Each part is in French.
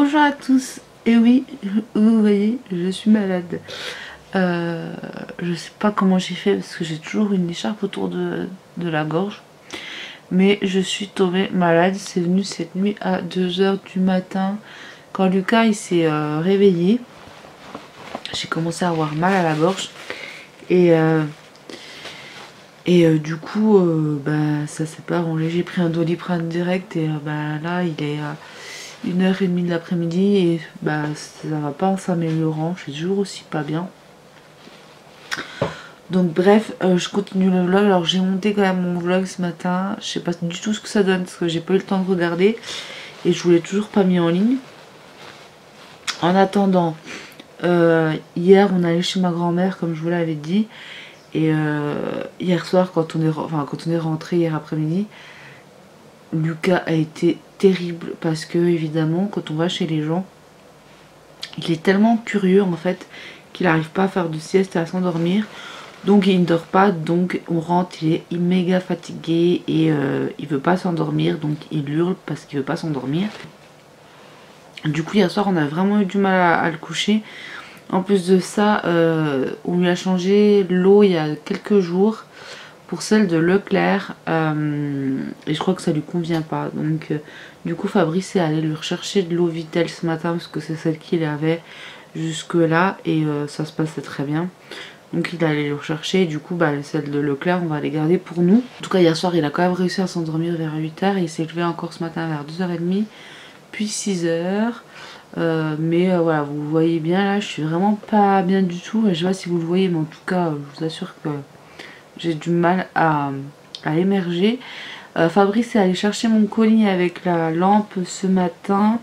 Bonjour à tous. Et oui, vous voyez, je suis malade. Je sais pas comment j'ai fait parce que j'ai toujours une écharpe autour de la gorge. Mais je suis tombée malade. C'est venu cette nuit à 2 h du matin. Quand Lucas il s'est réveillé, j'ai commencé à avoir mal à la gorge. Et du coup, ça s'est pas arrangé. J'ai pris un Doliprane direct et là il est 1 h 30 de l'après-midi et ça va pas en s'améliorant. Je suis toujours aussi pas bien. Donc bref, je continue le vlog. Alors j'ai monté quand même mon vlog ce matin. Je sais pas du tout ce que ça donne parce que j'ai pas eu le temps de regarder et je voulais toujours pas mis en ligne. En attendant, hier on allait chez ma grand-mère comme je vous l'avais dit. Et hier soir quand on est rentré hier après-midi, Lucas a été terrible parce que évidemment quand on va chez les gens, il est tellement curieux en fait qu'il n'arrive pas à faire de sieste et à s'endormir. Donc il ne dort pas, donc on rentre, il est méga fatigué et il veut pas s'endormir, donc il hurle parce qu'il veut pas s'endormir. Du coup hier soir on a vraiment eu du mal à le coucher. En plus de ça, on lui a changé l'eau il y a quelques jours pour celle de Leclerc et je crois que ça lui convient pas. Donc du coup Fabrice est allé lui rechercher de l'eau Vittel ce matin parce que c'est celle qu'il avait jusque là et ça se passait très bien. Donc il est allé le rechercher et du coup celle de Leclerc on va les garder pour nous. En tout cas hier soir il a quand même réussi à s'endormir vers 8 h et il s'est levé encore ce matin vers 2 h 30 puis 6 h. Voilà, vous voyez bien là, je suis vraiment pas bien du tout. Je sais pas si vous le voyez, mais en tout cas, je vous assure que j'ai du mal à émerger. Fabrice est allé chercher mon colis avec la lampe ce matin.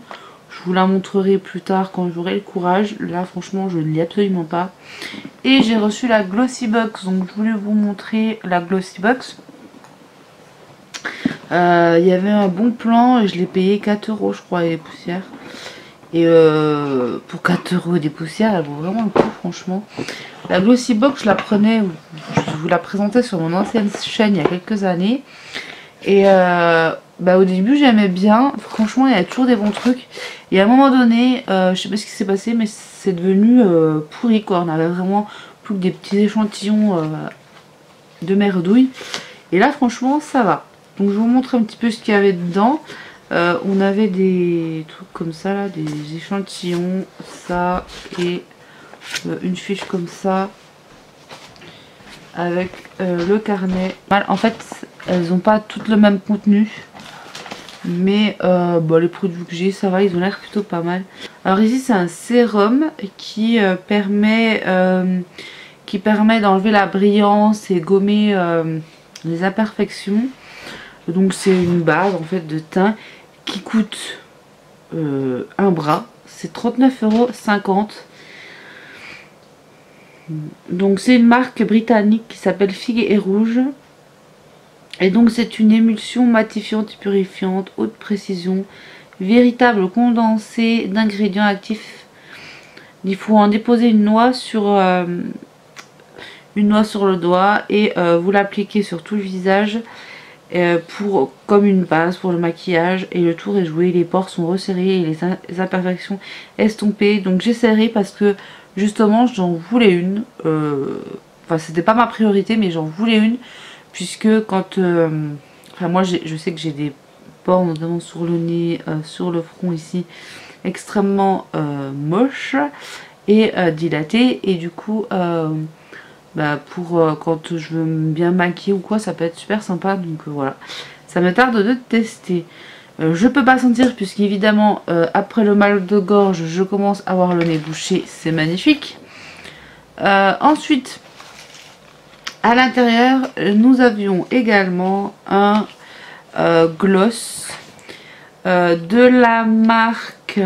Je vous la montrerai plus tard quand j'aurai le courage. Là, franchement, je ne lis absolument pas. Et j'ai reçu la Glossy Box, donc je voulais vous montrer la Glossy Box. Il y avait un bon plan, je l'ai payé 4 € je crois les poussières. Et pour 4 € des poussières, elle vaut vraiment le coup franchement. La Glossy Box, je la prenais, je vous la présentais sur mon ancienne chaîne il y a quelques années. Et au début j'aimais bien, franchement il y a toujours des bons trucs. Et à un moment donné, je sais pas ce qui s'est passé, mais c'est devenu pourri quoi. On avait vraiment plus que des petits échantillons de merdouille. Et là franchement ça va. Donc je vous montre un petit peu ce qu'il y avait dedans. On avait des trucs comme ça là, des échantillons, ça et une fiche comme ça avec le carnet. En fait elles n'ont pas toutes le même contenu, mais les produits que j'ai ça va, ils ont l'air plutôt pas mal. Alors ici c'est un sérum qui permet d'enlever la brillance et gommer les imperfections. Donc c'est une base en fait de teint qui coûte un bras, c'est 39,50 €. Donc c'est une marque britannique qui s'appelle Figue et Rouge. Et donc c'est une émulsion matifiante et purifiante, haute précision, véritable condensé d'ingrédients actifs. Il faut en déposer une noix sur le doigt et vous l'appliquez sur tout le visage. Comme une base pour le maquillage et le tour est joué, les pores sont resserrés et les imperfections estompées. Donc j'essaierai parce que justement j'en voulais une, c'était pas ma priorité mais j'en voulais une puisque quand moi je sais que j'ai des pores notamment sur le nez, sur le front ici extrêmement moches et dilatés et du coup quand je veux bien maquiller ou quoi ça peut être super sympa. Donc voilà, ça me tarde de tester. Je peux pas sentir puisqu'évidemment après le mal de gorge je commence à avoir le nez bouché, c'est magnifique. Ensuite à l'intérieur nous avions également un gloss de la marque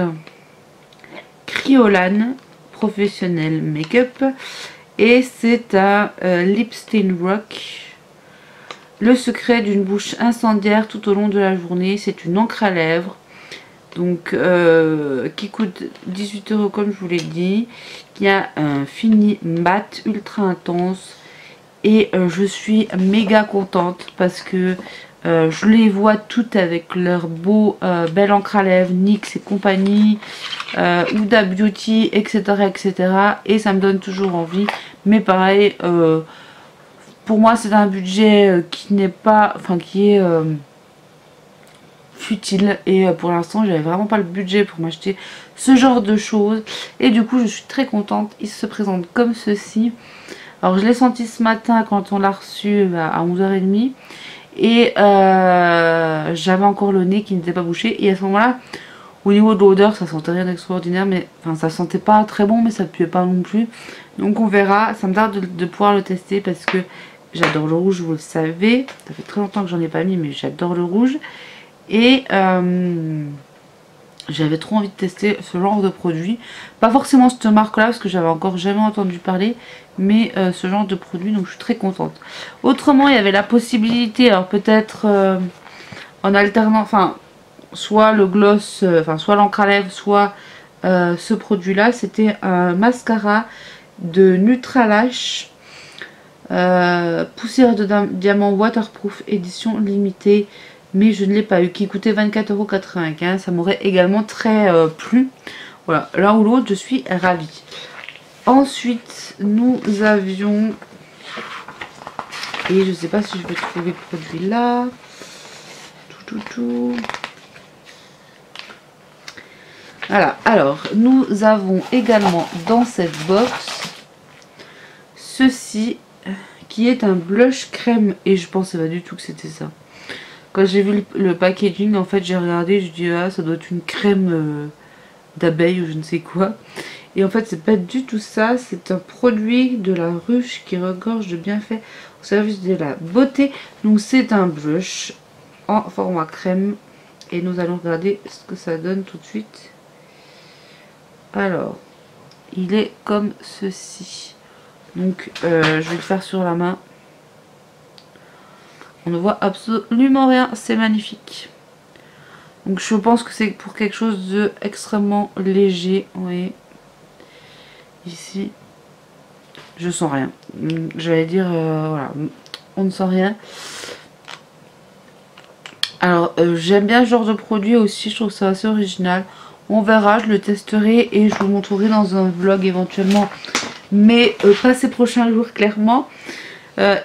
Kryolan Professionnel Make-up. Et c'est un Lip Stain Rock. Le secret d'une bouche incendiaire tout au long de la journée. C'est une encre à lèvres. Donc qui coûte 18 € comme je vous l'ai dit. Qui a un fini mat ultra intense. Et je suis méga contente parce que Je les vois toutes avec leur beau belle encre à lèvres, NYX et compagnie, Huda Beauty, etc., etc. Et ça me donne toujours envie. Mais pareil, pour moi c'est un budget qui n'est pas, enfin qui est futile. Et pour l'instant j'avais vraiment pas le budget pour m'acheter ce genre de choses. Et du coup je suis très contente. Il se présente comme ceci. Alors je l'ai senti ce matin quand on l'a reçu à 11h30. Et j'avais encore le nez qui n'était pas bouché. Et à ce moment-là, au niveau de l'odeur, ça sentait rien d'extraordinaire. Mais enfin, ça sentait pas très bon, mais ça puait pas non plus. Donc on verra. Ça me tarde de pouvoir le tester parce que j'adore le rouge, vous le savez. Ça fait très longtemps que j'en ai pas mis, mais j'adore le rouge. Et j'avais trop envie de tester ce genre de produit. Pas forcément cette marque-là, parce que j'avais encore jamais entendu parler. Mais ce genre de produit, donc je suis très contente. Autrement, il y avait la possibilité, alors peut-être en alternant, enfin, soit le gloss, enfin, soit l'encre à lèvres, soit ce produit-là. C'était un mascara de Nutralash, poussière de diamant waterproof, édition limitée. Mais je ne l'ai pas eu, qui coûtait 24,95 €. Ça m'aurait également très plu. Voilà, l'un ou l'autre, je suis ravie. Ensuite, nous avions, et je sais pas si je vais trouver le produit là, voilà. Alors, nous avons également dans cette box ceci qui est un blush crème, et je pensais pas du tout que c'était ça. Quand j'ai vu le packaging, en fait, j'ai regardé, je dis ah ça doit être une crème d'abeille ou je ne sais quoi. Et en fait c'est pas du tout ça, c'est un produit de la ruche qui regorge de bienfaits au service de la beauté. Donc c'est un blush en format crème et nous allons regarder ce que ça donne tout de suite. Alors il est comme ceci. Donc je vais le faire sur la main. On ne voit absolument rien, c'est magnifique. Donc je pense que c'est pour quelque chose de extrêmement léger. Vous voyez, ici, je sens rien. J'allais dire, voilà, on ne sent rien. Alors j'aime bien ce genre de produit aussi, je trouve ça assez original. On verra, je le testerai et je vous montrerai dans un vlog éventuellement. Mais pas ces prochains jours clairement.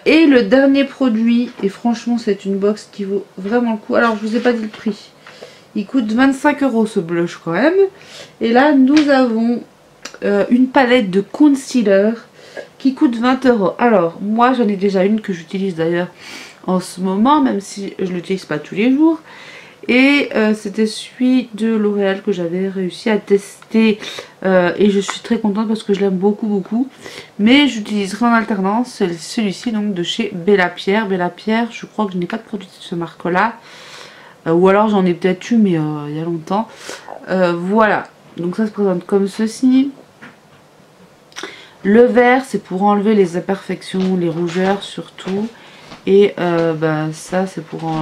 Et le dernier produit, et franchement c'est une box qui vaut vraiment le coup. Alors je vous ai pas dit le prix. Il coûte 25 € ce blush quand même. Et là nous avons une palette de concealer qui coûte 20 €. Alors moi j'en ai déjà une que j'utilise d'ailleurs en ce moment, même si je ne l'utilise pas tous les jours. Et c'était celui de L'Oréal que j'avais réussi à tester et je suis très contente parce que je l'aime beaucoup beaucoup. Mais j'utiliserai en alternance celui-ci donc de chez Bella Pierre. Bella Pierre, je crois que je n'ai pas de produit de ce marque là, ou alors j'en ai peut-être eu mais il y a longtemps. Voilà, donc ça se présente comme ceci. Le vert c'est pour enlever les imperfections, les rougeurs surtout. Et bah, ça c'est pour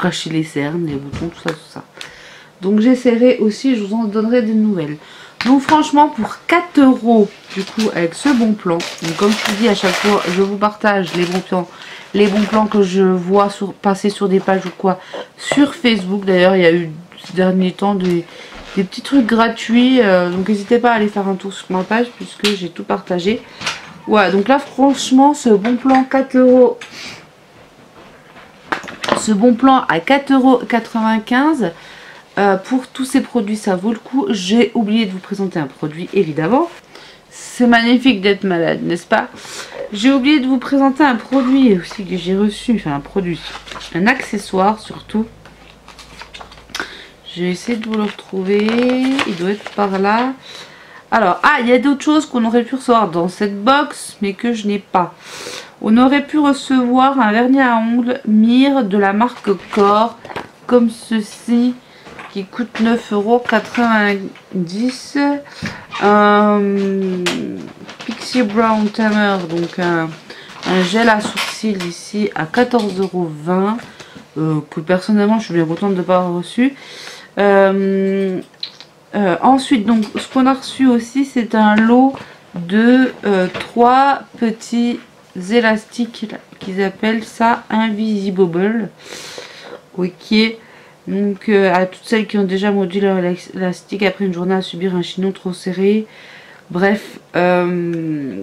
cacher les cernes, les boutons, tout ça. Donc j'essaierai aussi, je vous en donnerai des nouvelles. Donc franchement pour 4 € du coup avec ce bon plan, donc comme je vous dis à chaque fois je vous partage les bons plans que je vois passer sur des pages ou quoi sur Facebook. D'ailleurs il y a eu ces derniers temps des petits trucs gratuits, donc n'hésitez pas à aller faire un tour sur ma page puisque j'ai tout partagé. Voilà, donc là franchement ce bon plan 4 €. Ce bon plan à 4,95 € pour tous ces produits, ça vaut le coup. J'ai oublié de vous présenter un produit, évidemment. C'est magnifique d'être malade, n'est-ce pas? J'ai oublié de vous présenter un produit aussi que j'ai reçu. Enfin, un accessoire surtout. Je vais essayer de vous le retrouver. Il doit être par là. Alors, il y a d'autres choses qu'on aurait pu recevoir dans cette box, mais que je n'ai pas. On aurait pu recevoir un vernis à ongles Mire de la marque Core, comme ceci, qui coûte 9,90 €. Un Pixie Brown Tamer, donc un gel à sourcils ici à 14,20 €, que personnellement je suis bien contente de ne pas avoir reçu. Ensuite, donc, ce qu'on a reçu aussi, c'est un lot de 3 petits élastiques qu'ils appellent ça Invisible. Ok. Donc à toutes celles qui ont déjà modué leur élastique après une journée à subir un chignon trop serré. Bref, je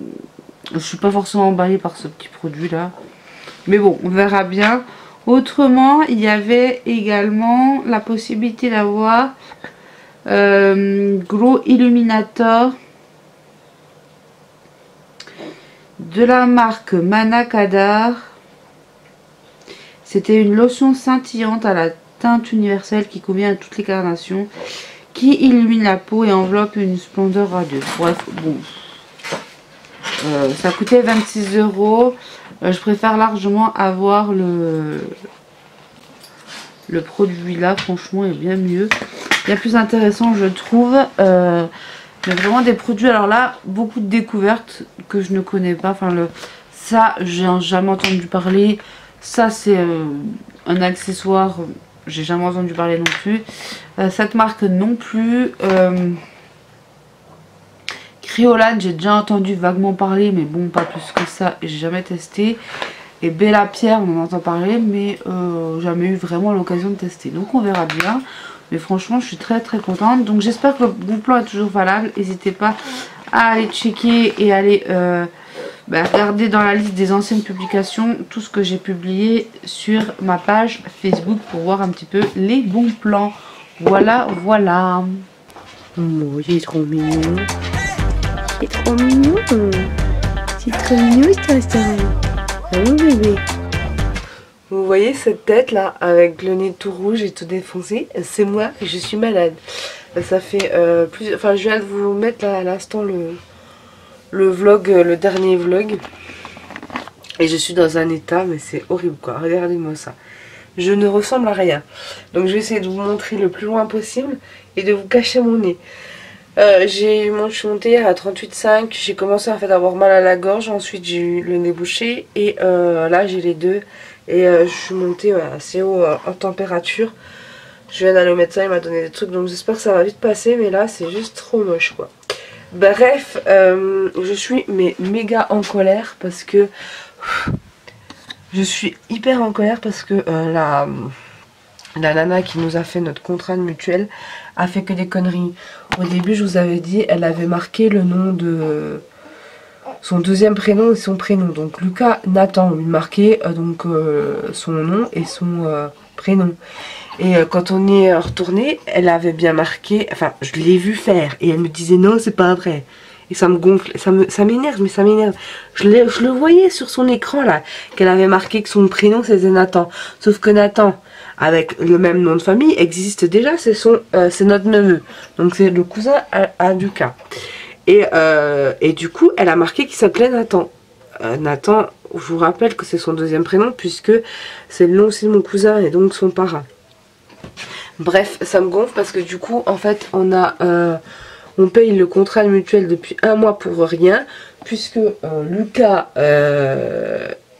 suis pas forcément emballée par ce petit produit là. Mais bon, on verra bien. Autrement, il y avait également la possibilité d'avoir Glow Illuminator de la marque Manakadar. C'était une lotion scintillante à la teinte universelle qui convient à toutes les carnations, qui illumine la peau et enveloppe une splendeur radieuse. Bref, bon, ça coûtait 26 €. Je préfère largement avoir le produit là, franchement, est bien mieux, bien plus intéressant, je trouve. Mais vraiment des produits, alors là, beaucoup de découvertes que je ne connais pas. Enfin, ça, j'ai jamais entendu parler. Ça, c'est un accessoire, j'ai jamais entendu parler non plus. Cette marque non plus. Kryolan, j'ai déjà entendu vaguement parler, mais bon, pas plus que ça, et j'ai jamais testé. Et Bella Pierre, on en entend parler, mais jamais eu vraiment l'occasion de tester. Donc on verra bien. Mais franchement, je suis très contente. Donc j'espère que le bon plan est toujours valable. N'hésitez pas à aller checker et aller regarder dans la liste des anciennes publications tout ce que j'ai publié sur ma page Facebook pour voir un petit peu les bons plans. Voilà. Oh, il est trop mignon. C'est trop mignon. C'est trop mignon ça. Ah mon bébé. Vous voyez cette tête là avec le nez tout rouge et tout défoncé? C'est moi, je suis malade. Ça fait Enfin, je viens de vous mettre là, à l'instant le vlog, le dernier vlog. Et je suis dans un état, mais c'est horrible quoi. Regardez-moi ça. Je ne ressemble à rien. Donc je vais essayer de vous montrer le plus loin possible et de vous cacher mon nez. Je suis montée à 38,5. J'ai commencé en fait à avoir mal à la gorge. Ensuite j'ai eu le nez bouché. Et là j'ai les deux. Et je suis montée assez haut en température. Je viens d'aller au médecin, il m'a donné des trucs. Donc j'espère que ça va vite passer. Mais là c'est juste trop moche quoi. Bref, je suis méga en colère parce que... Je suis hyper en colère parce que la nana qui nous a fait notre contrat de mutuelle a fait que des conneries. Au début, je vous avais dit, elle avait marqué le nom de son deuxième prénom et son prénom. Donc Lucas Nathan, lui marquait son nom et son prénom. Et quand on y est retourné, elle avait bien marqué, enfin je l'ai vu faire et elle me disait non, c'est pas vrai. Et ça me gonfle, ça m'énerve, mais ça m'énerve. Je le voyais sur son écran là, qu'elle avait marqué que son prénom c'était Nathan. Sauf que Nathan, avec le même nom de famille, existe déjà, c'est notre neveu. Donc c'est le cousin à Lucas. Et du coup, elle a marqué qu'il s'appelait Nathan. Nathan, je vous rappelle que c'est son deuxième prénom, puisque c'est le nom aussi de mon cousin et donc son parrain. Bref, ça me gonfle parce que du coup, en fait, on paye le contrat de mutuelle depuis 1 mois pour rien, puisque Lucas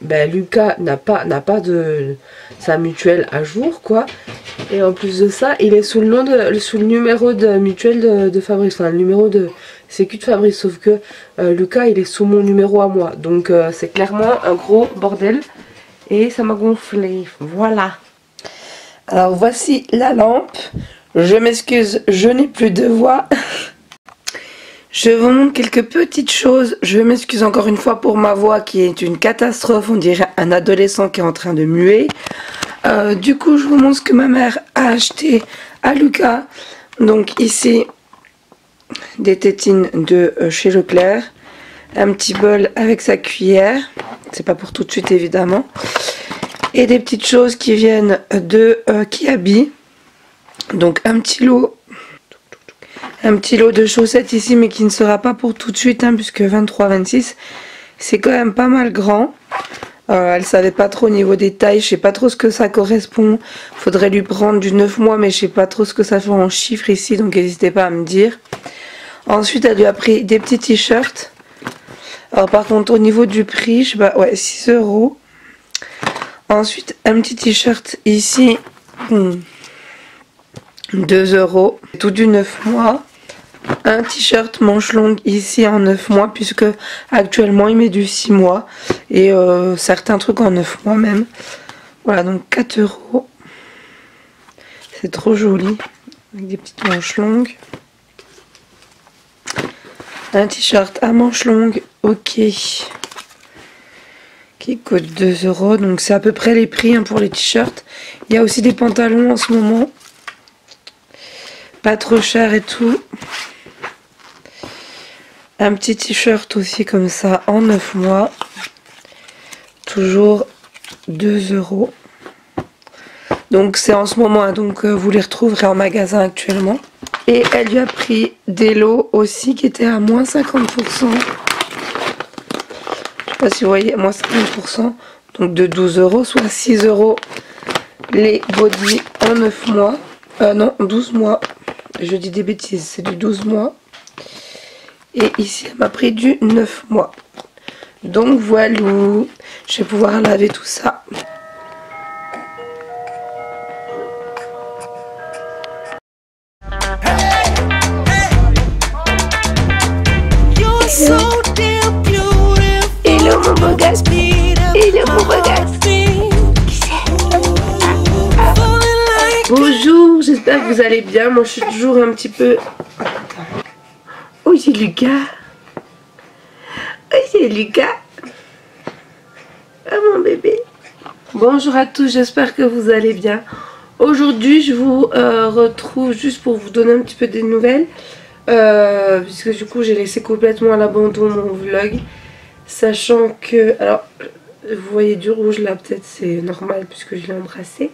n'a pas de sa mutuelle à jour quoi. Et en plus de ça, il est sous le numéro de mutuelle de Fabrice, enfin le numéro de sécu de Fabrice, sauf que Lucas il est sous mon numéro à moi. Donc c'est clairement un gros bordel et ça m'a gonflé. Voilà. Alors voici la lampe. Je m'excuse, je n'ai plus de voix. Je vous montre quelques petites choses. Je m'excuse encore une fois pour ma voix qui est une catastrophe. On dirait un adolescent qui est en train de muer. Du coup, je vous montre ce que ma mère a acheté à Lucas. Donc ici, des tétines de chez Leclerc. Un petit bol avec sa cuillère. C'est pas pour tout de suite évidemment. Et des petites choses qui viennent de Kiabi. Donc un petit lot de chaussettes ici, mais qui ne sera pas pour tout de suite, hein, puisque 23-26, c'est quand même pas mal grand. Elle savait pas trop au niveau des tailles, je sais pas trop ce que ça correspond. Faudrait lui prendre du 9 mois, mais je sais pas trop ce que ça fait en chiffres ici, donc n'hésitez pas à me dire. Ensuite, elle lui a pris des petits t-shirts. Alors par contre, au niveau du prix, je sais pas, ouais, 6 €. Ensuite, un petit t-shirt ici, 2 €, tout du 9 mois. un t-shirt manche longue ici en 9 mois, puisque actuellement il met du 6 mois et certains trucs en 9 mois même. Voilà, donc 4 €. C'est trop joli avec des petites manches longues. Un t-shirt à manches longues, ok, qui coûte 2 €, donc c'est à peu près les prix hein, pour les t-shirts. Il y a aussi des pantalons en ce moment, pas trop cher et tout. Un petit t-shirt aussi comme ça en 9 mois, toujours 2 €. Donc c'est en ce moment, hein, donc vous les retrouverez en magasin actuellement. Et elle lui a pris des lots aussi qui étaient à moins 50%. Je sais pas si vous voyez, moins 50%. Donc de 12 €, soit 6 € les body en 9 mois. Non, 12 mois. Je dis des bêtises, c'est du 12 mois. Et ici, elle m'a pris du 9 mois. Donc voilà, je vais pouvoir laver tout ça. Hello mon beau gosse. Hello mon beau gosse. Bonjour, j'espère que vous allez bien. Moi je suis toujours un petit peu... Oh c'est Lucas. Oh c'est Lucas. Oh mon bébé. Bonjour à tous, j'espère que vous allez bien. Aujourd'hui je vous retrouve juste pour vous donner un petit peu des nouvelles. Puisque du coup j'ai laissé complètement à l'abandon mon vlog. Sachant que... Alors vous voyez du rouge là, peut-être c'est normal puisque je l'ai embrassé.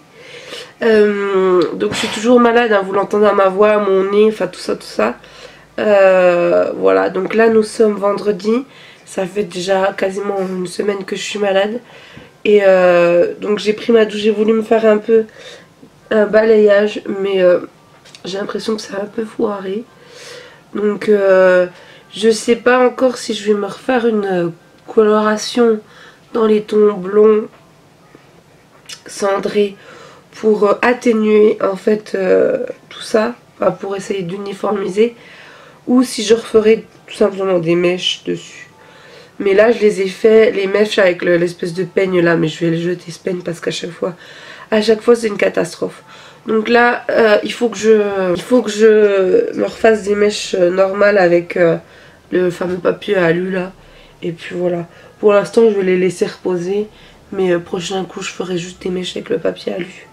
Donc je suis toujours malade, hein, vous l'entendez à ma voix, à mon nez, enfin tout ça. Voilà, donc là nous sommes vendredi. Ça fait déjà quasiment une semaine que je suis malade. Et donc j'ai pris ma douche, j'ai voulu me faire un peu un balayage. Mais j'ai l'impression que c'est un peu foiré. Donc je sais pas encore si je vais me refaire une coloration dans les tons blonds cendrés pour atténuer en fait tout ça, enfin, pour essayer d'uniformiser, ou si je referai tout simplement des mèches dessus. Mais là je les ai fait, les mèches avec l'espèce de peigne là, mais je vais les jeter ce peigne parce qu'à chaque fois c'est une catastrophe. Donc là il faut que je me refasse des mèches normales avec le fameux papier à alu là. Et puis voilà, pour l'instant je vais les laisser reposer, mais prochain coup je ferai juste des mèches avec le papier alu.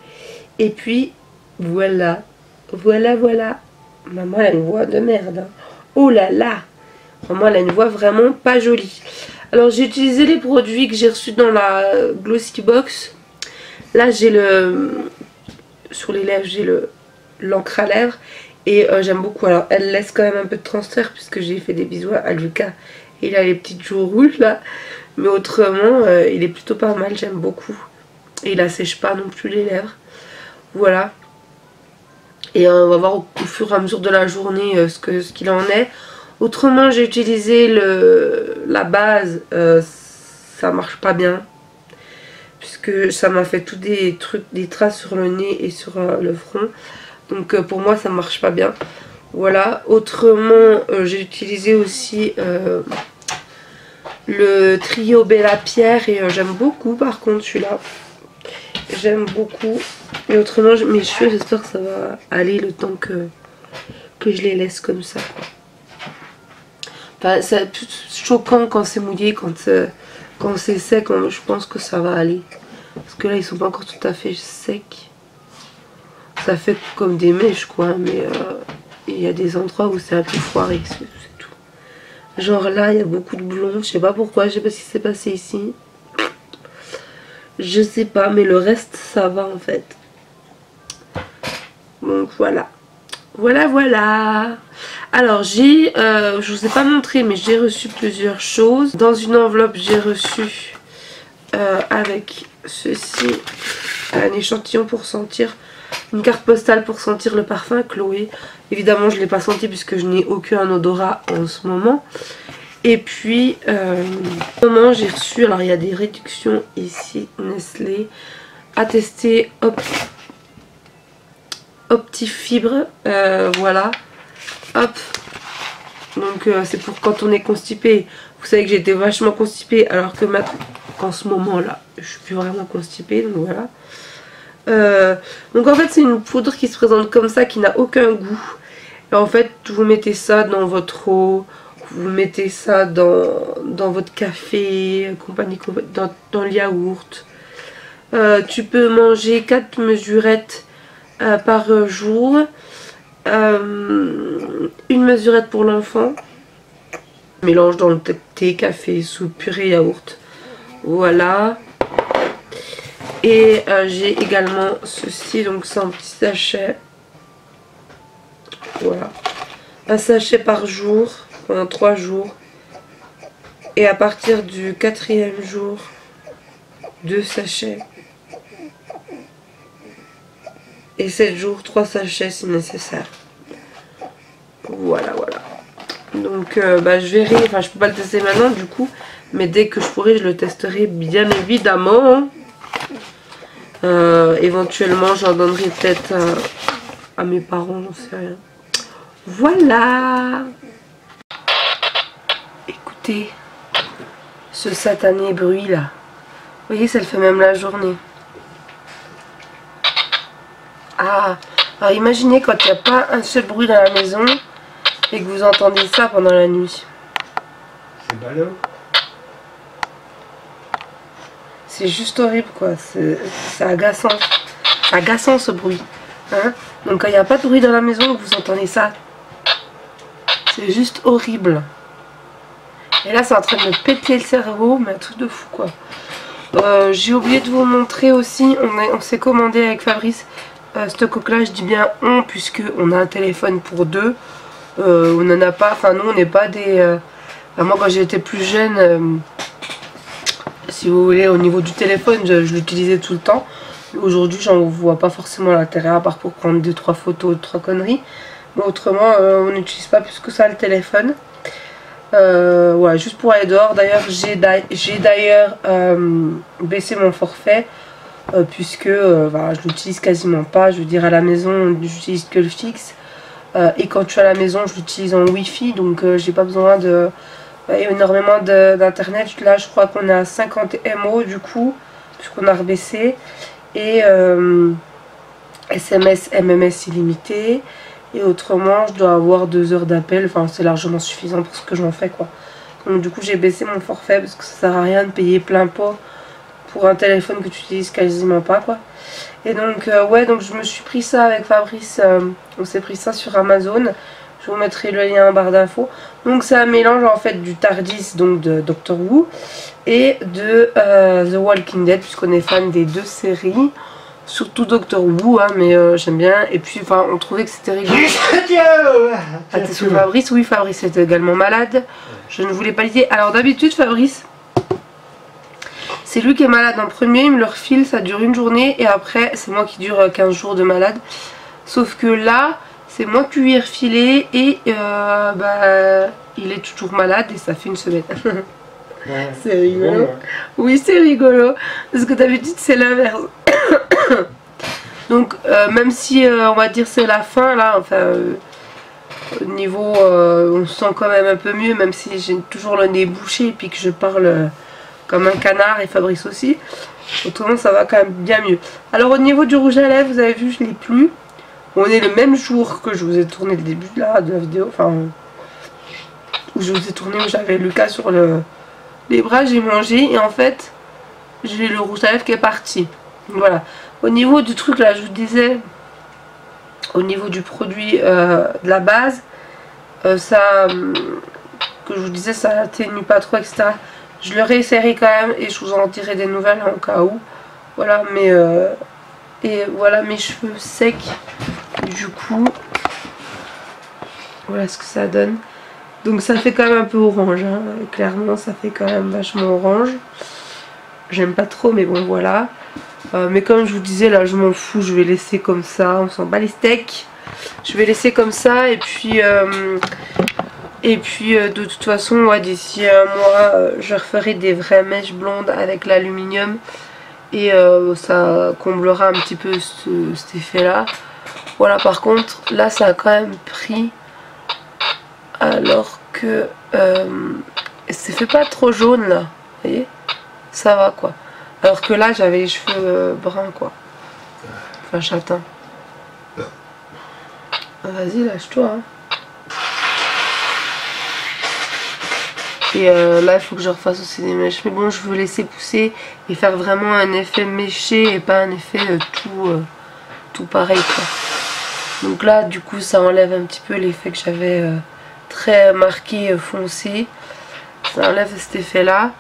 Et puis voilà. Maman elle a une voix de merde, hein. Oh là là, maman elle a une voix vraiment pas jolie. Alors j'ai utilisé les produits que j'ai reçus dans la Glossy Box. Là j'ai sur les lèvres j'ai l'encre à lèvres. Et j'aime beaucoup. Alors elle laisse quand même un peu de transfert puisque j'ai fait des bisous à Lucas. Et il a les petites joues rouges là. Mais autrement il est plutôt pas mal, j'aime beaucoup. Et il assèche pas non plus les lèvres. Voilà. Et on va voir au fur et à mesure de la journée ce qu'il en est. Autrement j'ai utilisé la base. Ça marche pas bien. Puisque ça m'a fait tous des trucs, des traces sur le nez et sur le front. Donc pour moi ça marche pas bien. Voilà. Autrement j'ai utilisé aussi le trio Bella Pierre. Et j'aime beaucoup par contre celui-là. J'aime beaucoup. Et autrement mes cheveux, j'espère que ça va aller le temps que je les laisse comme ça. Enfin, c'est plus choquant quand c'est mouillé, quand c'est sec, je pense que ça va aller. Parce que là ils sont pas encore tout à fait secs. Ça fait comme des mèches quoi, mais il y a des endroits où c'est un peu foiré, c'est tout. Genre là il y a beaucoup de blond, je sais pas pourquoi, je sais pas ce qui s'est passé ici. Je sais pas, mais le reste ça va en fait. Donc voilà. Voilà. Alors je vous ai pas montré mais j'ai reçu plusieurs choses. Dans une enveloppe j'ai reçu avec ceci un échantillon pour sentir, une carte postale pour sentir le parfum Chloé. Évidemment je ne l'ai pas senti puisque je n'ai aucun odorat en ce moment. Et puis j'ai reçu, alors il y a des réductions ici, Nestlé, à tester Optifibre, voilà, hop, Donc c'est pour quand on est constipé. Vous savez que j'étais vachement constipée alors que maintenant, en ce moment là, je suis plus vraiment constipée, donc voilà. Donc en fait c'est une poudre qui se présente comme ça, qui n'a aucun goût. Et en fait vous mettez ça dans votre eau, vous mettez ça dans votre café, dans le yaourt. Tu peux manger 4 mesurettes par jour. Une mesurette pour l'enfant. Mélange dans le thé, café, soupe, purée, yaourt. Voilà. Et j'ai également ceci, donc c'est un petit sachet. Voilà. Un sachet par jour pendant 3 jours. Et à partir du 4e jour, 2 sachets. Et 7 jours, 3 sachets si nécessaire. Voilà, voilà. Donc je verrai, enfin je peux pas le tester maintenant du coup, mais dès que je pourrai je le testerai bien évidemment. Éventuellement j'en donnerai peut-être à mes parents, j'en sais rien. Voilà. Écoutez ce satané bruit là. Vous voyez, ça le fait même la journée. Ah, alors imaginez quand il n'y a pas un seul bruit dans la maison et que vous entendez ça pendant la nuit. C'est ballot. C'est juste horrible quoi, c'est agaçant. C'est agaçant ce bruit. Hein, donc quand il n'y a pas de bruit dans la maison, vous entendez ça. C'est juste horrible. Et là c'est en train de me péter le cerveau, mais un truc de fou quoi. J'ai oublié de vous montrer aussi, on s'est commandé avec Fabrice cette coque là, je dis bien on, puisque on a un téléphone pour deux. On n'en a pas, enfin nous on n'est pas des... moi quand j'étais plus jeune, si vous voulez, au niveau du téléphone, je l'utilisais tout le temps. Aujourd'hui j'en vois pas forcément l'intérêt, à part pour prendre 2-3 photos, 3 conneries. Mais autrement on n'utilise pas plus que ça le téléphone. Voilà, juste pour aller dehors. D'ailleurs j'ai d'ailleurs baissé mon forfait, puisque voilà, je l'utilise quasiment pas. Je veux dire, à la maison j'utilise que le fixe, et quand je suis à la maison je l'utilise en wifi, donc j'ai pas besoin de énormément d'internet. Là je crois qu'on est à 50 MO du coup, puisqu'on a rebaissé, et SMS, MMS illimité. Et autrement je dois avoir 2 heures d'appel, enfin c'est largement suffisant pour ce que j'en fais quoi. Donc du coup j'ai baissé mon forfait parce que ça sert à rien de payer plein pot pour un téléphone que tu utilises quasiment pas quoi. Et donc ouais, donc je me suis pris ça avec Fabrice, on s'est pris ça sur Amazon. Je vous mettrai le lien en barre d'infos. Donc c'est un mélange en fait du TARDIS, donc de Doctor Who, et de The Walking Dead, puisqu'on est fan des 2 séries. Surtout Doctor Who, hein, mais j'aime bien. Et puis, enfin, on trouvait que c'était rigolo. Ah, t'es sur Fabrice? Oui, Fabrice était également malade. Je ne voulais pas le dire. Alors, d'habitude, Fabrice, c'est lui qui est malade en premier. Il me le refile, ça dure une journée. Et après, c'est moi qui dure 15 jours de malade. Sauf que là, c'est moi qui lui ai refilé. Et il est toujours malade. Et ça fait une semaine. Ouais, c'est rigolo. Bon, ouais. Oui, c'est rigolo. Parce que d'habitude, c'est l'inverse. Donc même si on va dire c'est la fin là, enfin au niveau on se sent quand même un peu mieux, même si j'ai toujours le nez bouché et puis que je parle comme un canard, et Fabrice aussi. Autrement ça va quand même bien mieux. Alors au niveau du rouge à lèvres, vous avez vu, je l'ai plus. On est le même jour que je vous ai tourné le début là de la vidéo, enfin où je vous ai tourné, où j'avais Lucas sur les bras, j'ai mangé et en fait j'ai le rouge à lèvres qui est parti. Voilà. Au niveau du truc là, je vous disais, au niveau du produit de la base, ça, que je vous disais, ça atténue pas trop, etc. Je le réessayerai quand même et je vous en dirai des nouvelles en cas où. Voilà, mais et voilà mes cheveux secs. Du coup, voilà ce que ça donne. Donc ça fait quand même un peu orange, hein. Clairement ça fait quand même vachement orange. J'aime pas trop, mais bon voilà. Mais comme je vous disais là, je m'en fous, je vais laisser comme ça, on s'en bat les steaks. Je vais laisser comme ça, et puis de toute façon, ouais, d'ici un mois, je referai des vraies mèches blondes avec l'aluminium, et ça comblera un petit peu cet effet là. Voilà, par contre là ça a quand même pris, alors que c'est fait pas trop jaune là, vous voyez, ça va quoi. Alors que là j'avais les cheveux bruns quoi, enfin châtain. Vas-y, lâche-toi hein. Et là il faut que je refasse aussi des mèches, mais bon je veux laisser pousser et faire vraiment un effet méché et pas un effet tout pareil quoi. Donc là du coup ça enlève un petit peu l'effet que j'avais très marqué foncé, ça enlève cet effet là.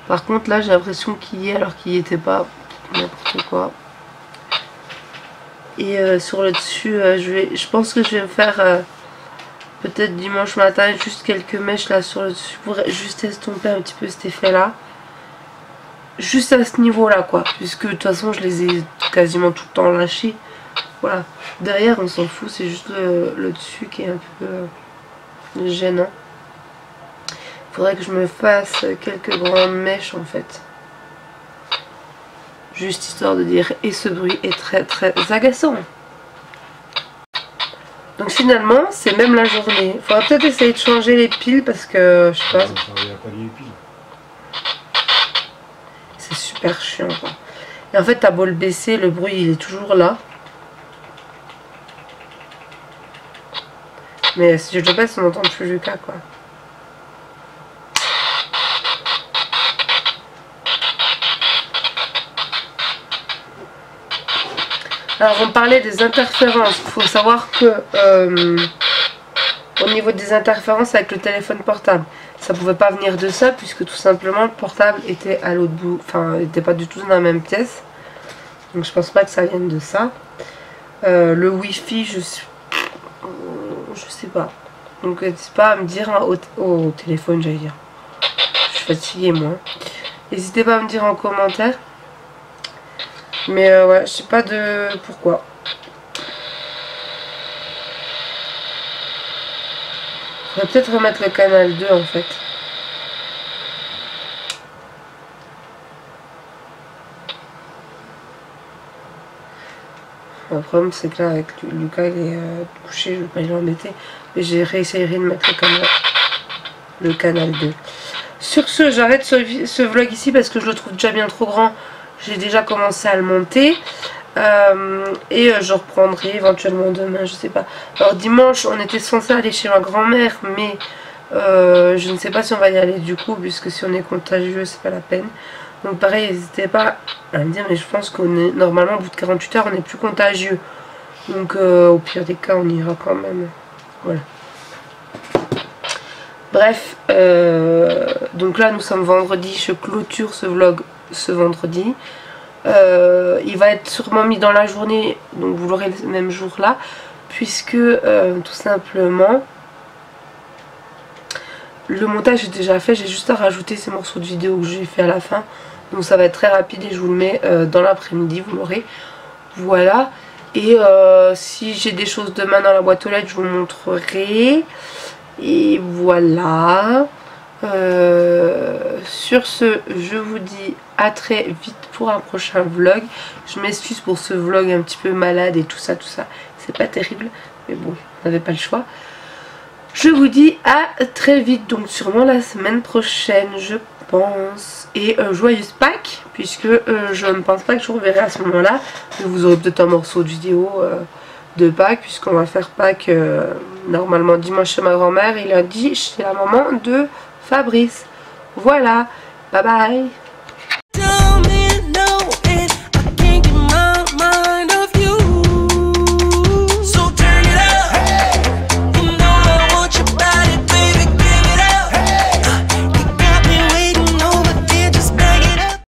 Par contre là j'ai l'impression qu'il y est alors qu'il n'y était pas, n'importe quoi. Et sur le dessus je pense que je vais me faire peut-être dimanche matin juste quelques mèches là sur le dessus pour juste estomper un petit peu cet effet là, juste à ce niveau là quoi, puisque de toute façon je les ai quasiment tout le temps lâchés. Voilà, derrière on s'en fout, c'est juste le dessus qui est un peu gênant. Il faudrait que je me fasse quelques grandes mèches en fait, juste histoire de dire et ce bruit est très très agaçant. Donc finalement c'est même la journée. Il faudra peut-être essayer de changer les piles parce que je sais pas. C'est super chiant quoi. Et en fait t'as beau le baisser, le bruit il est toujours là. Mais si je le baisse on n'entend plus Lucas quoi. Alors on parlait des interférences, il faut savoir que au niveau des interférences avec le téléphone portable, ça pouvait pas venir de ça puisque tout simplement le portable était à l'autre bout, enfin n'était pas du tout dans la même pièce. Donc je pense pas que ça vienne de ça. Le wifi je sais pas. Donc n'hésitez pas à me dire hein, au téléphone j'allais dire. Je suis fatiguée moi. N'hésitez pas à me dire en commentaire. Mais ouais, je sais pas de pourquoi. On va peut-être remettre le canal 2 en fait. Le problème c'est que là avec Lucas il est couché, je vais pas l'embêter. Mais j'ai réessayé de mettre le canal 2. Sur ce, j'arrête ce vlog ici parce que je le trouve déjà bien trop grand. J'ai déjà commencé à le monter. Et je reprendrai éventuellement demain, je sais pas. Alors dimanche on était censé aller chez ma grand-mère, mais je ne sais pas si on va y aller du coup, puisque si on est contagieux c'est pas la peine. Donc pareil, n'hésitez pas à me dire, mais je pense qu'on est normalement au bout de 48 heures on n'est plus contagieux. Donc au pire des cas on ira quand même. Voilà. Bref, donc là nous sommes vendredi, je clôture ce vlog ce vendredi. Il va être sûrement mis dans la journée, donc vous l'aurez le même jour là, puisque tout simplement le montage est déjà fait, j'ai juste à rajouter ces morceaux de vidéo que j'ai fait à la fin, donc ça va être très rapide et je vous le mets dans l'après-midi, vous l'aurez. Voilà, et si j'ai des choses demain dans la boîte aux lettres je vous montrerai. Et voilà. Sur ce, je vous dis à très vite pour un prochain vlog. Je m'excuse pour ce vlog un petit peu malade et tout ça, c'est pas terrible, mais bon, on n'avait pas le choix. Je vous dis à très vite, donc sûrement la semaine prochaine je pense. Et joyeuse Pâques, puisque je ne pense pas que je vous reverrai à ce moment là, mais vous aurez peut-être un morceau de vidéo de Pâques, puisqu'on va faire Pâques normalement dimanche chez ma grand-mère et lundi chez la maman de Fabrice. Voilà, bye bye.